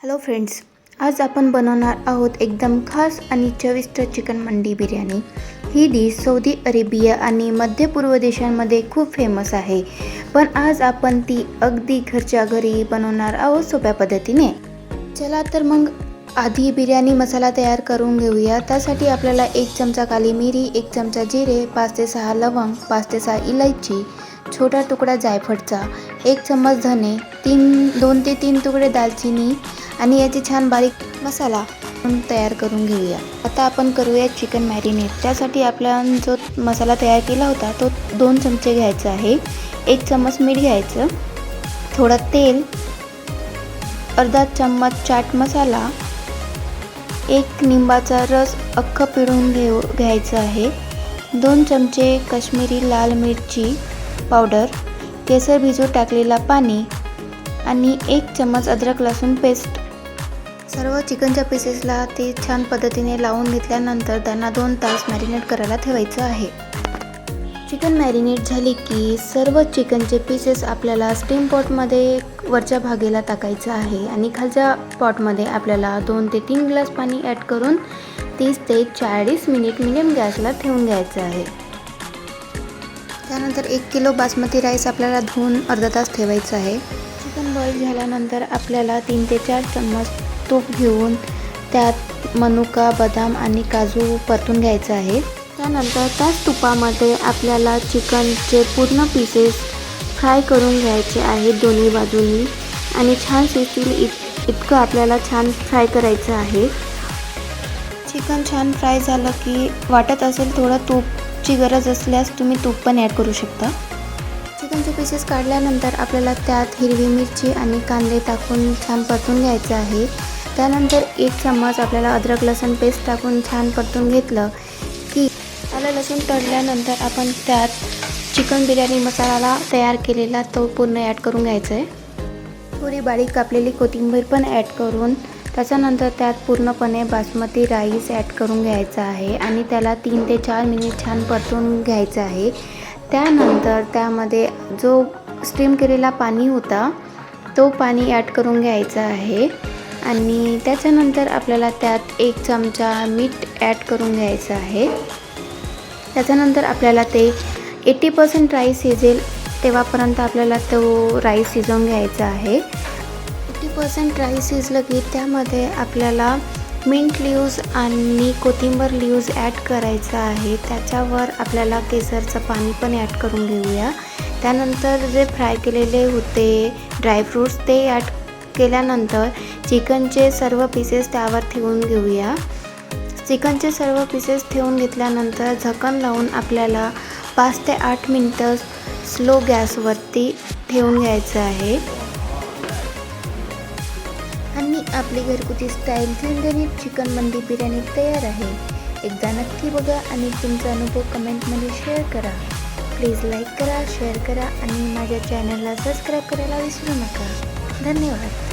Hello friends, आज आपण बनवणार आहोत एकदम खास आणि चविष्ट चिकन मंडी बिर्याणी। ही डिश सौदी अरेबिया आणि मध्य पूर्व देशांमध्ये खूप फेमस आहे, पण आज आपण ती अगदी घरच्या घरी बनवणार आहोत सोप्या पद्धतीने। चला तर मग आधी बिर्याणी मसाला तयार करून घेऊया। त्यासाठी आपल्याला 1 चमचा काली मिरी, 1 चमचा जिरे, 5 ते 6 लवंग, 5 ते 6 इलायची, छोटा तुकडा जायफळचा, 1 चम्मच धने, 2 ते 3 तुकडे दालचिनी आणि याची छान बारीक मसाला तयार करून घेऊया। आता आपण करूया चिकन मॅरिनेट। त्यासाठी आपण जो मसाला तयार केला होता तो 2 चमचे घ्यायचा आहे, 1 चम्मच मीठ घ्यायचं, थोडा तेल, अर्धा चम्मच चाट मसाला, 1 लिंबाचा रस अख्खं पिळून घ्यायचं आहे, 2 चमचे काश्मीरी लाल मिरची पावडर, केसर भिजू टाकलेला पाणी आणि 1 चम्मच अद्रक लसूण पेस्ट। सर्व चिकनच्या पीसेसला ते छान पद्धतीने लावून घेतल्यानंतर त्यांना 2 तास मॅरिनेट करायला ठेवायचं आहे। चिकन मॅरिनेट झाली की सर्व चिकनचे पीसेस आपल्याला स्टीम पॉटमध्ये वरच्या भागेला टाकायचं आहे आणि खालच्या पॉटमध्ये आपल्याला 2 ते 3 ग्लास पाणी ॲड करून 30 ते 40 मिनिट मीडियम गॅसला ठेवून घ्यायचं आहे। त्यानंतर 1 किलो बासमती राईस आपल्याला धुवून अर्धा तास ठेवायचं आहे। चिकन बॉईल झाल्यानंतर आपल्याला 3 ते 4 चम्मच तूप घेऊन त्यात मनुका, बदाम आणि काजू परतून घ्यायचं आहे। त्यानंतर त्याच तुपामध्ये आपल्याला चिकनचे पूर्ण पीसेस फ्राय करून घ्यायचे आहेत दोन्ही बाजूंनी आणि छान शिजतील इतकं आपल्याला छान फ्राय करायचं आहे। चिकन छान फ्राय झालं की वाटत असेल थोडं तूपची गरज असल्यास तुम्ही तूप पण ॲड करू शकता। चिकनचे पीसेस काढल्यानंतर आपल्याला त्यात हिरवी मिरची आणि कांदे टाकून छान परतून घ्यायचं आहे। त्यानंतर 1 चम्मच आपल्याला अद्रक लसूण पेस्ट टाकून छान परतून घेतलं की आलं लसूण तळल्यानंतर आपण त्यात चिकन बिर्याणी मसाला तयार केलेला तो पूर्ण ॲड करून घ्यायचा आहे। थोडी बारीक कापलेली कोथिंबीर पण ॲड करून त्याच्यानंतर त्यात पूर्णपणे बासमती राईस ॲड करून घ्यायचा आहे आणि त्याला 3 ते 4 मिनिट छान परतून घ्यायचं आहे। त्यानंतर त्यामध्ये जो स्टीम केलेला पाणी होता तो पाणी ॲड करून घ्यायचा आहे आणि त्याच्यानंतर आपल्याला त्यात 1 चमचा मीठ ॲड करून घ्यायचं आहे। त्याच्यानंतर आपल्याला ते 80% राईस शिजेल तेव्हापर्यंत आपल्याला तो राईस शिजवून घ्यायचा आहे। 80% राईस शिजलं की त्यामध्ये आपल्याला मिंट लीव्ज आणि कोथिंबीर लीव्ज ॲड करायचं आहे। त्याच्यावर आपल्याला केसरचं पाणी पण ॲड करून घेऊया। त्यानंतर जे फ्राय केलेले होते ड्रायफ्रूट्स ते ॲड केल्यानंतर चिकनचे सर्व पीसेस त्यावर ठेवून घेऊया। चिकनचे सर्व पीसेस ठेवून घेतल्यानंतर झाकण लावून आपल्याला 5 ते 8 मिनटं स्लो गॅसवरती ठेवून घ्यायचं आहे आणि आपली घरगुती स्टाईल झणझणीत चिकन मंडी बिर्याणी तयार आहे। एकदा नक्की बघा आणि तुमचा अनुभव कमेंटमध्ये शेअर करा। प्लीज लाईक करा, शेअर करा आणि माझ्या चॅनलला सबस्क्राईब करायला विसरू नका। धन्यवाद।